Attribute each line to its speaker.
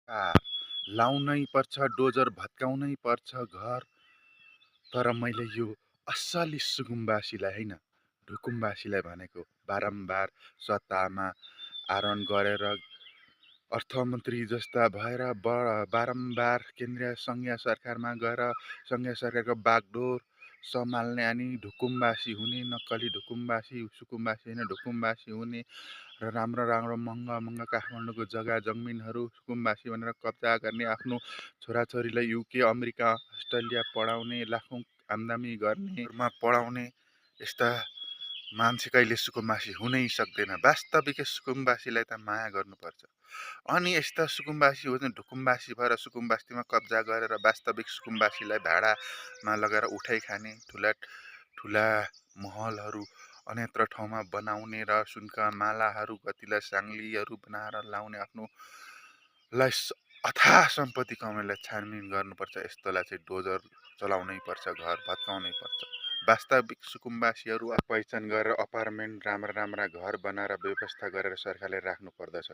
Speaker 1: लाउनै पर्छ, डोजर भत्काउनै पर्छ घर। तर मैले यो असली सुकुम्बासीलाई होइन, ढुकुम्बासीलाई भनेको। बारम्बार सत्तामा आरोहण गरेर अर्थमन्त्री जस्ता भएर बारम्बार केन्द्रीय सङ्घीय सरकारमा गएर सङ्घीय सरकारको बागडोर सम्हाल्ने अनि ढुकुम्बासी हुने, नक्कली ढुकुम्बासी, सुकुम्बासी होइन ढुकुम्बासी हुने र राम्रो राम्रो महँगा महँगा काठमाडौँको जग्गा जमिनहरू सुकुम्बासी भनेर कब्जा गर्ने, आफ्नो छोराछोरीलाई युके अमेरिका अस्ट्रेलिया पढाउने, लाखौँ आम्दानी गर्नेमा पढाउने यस्ता मान्छे कहिले सुकुम्बासी हुनै सक्दैन। वास्तविक सुकुम्बासीलाई त माया गर्नुपर्छ। अनि यस्ता सुकुम्बासी हो ढुकुम्बासी भएर सुकुम्बासीमा कब्जा गरेर वास्तविक सुकुम्बासीलाई भाडामा लगेर उठाइ खाने, ठुला ठुला महलहरू अन्यत्र ठाउँमा बनाउने र सुनका मालाहरू कतिलाई साङ्लीहरू बनाएर लाउने, आफ्नोलाई अथाह सम्पत्ति कमाइलाई छानबिन गर्नुपर्छ। यस्तोलाई चाहिँ डोजर चलाउनै पर्छ, घर भत्काउनै पर्छ। वास्तविक सुकुम्बासीहरू पहिचान गरेर अपार्टमेन्ट राम्रा राम्रा घर बनाएर व्यवस्था गरेर सरकारले राख्नु पर्दछ।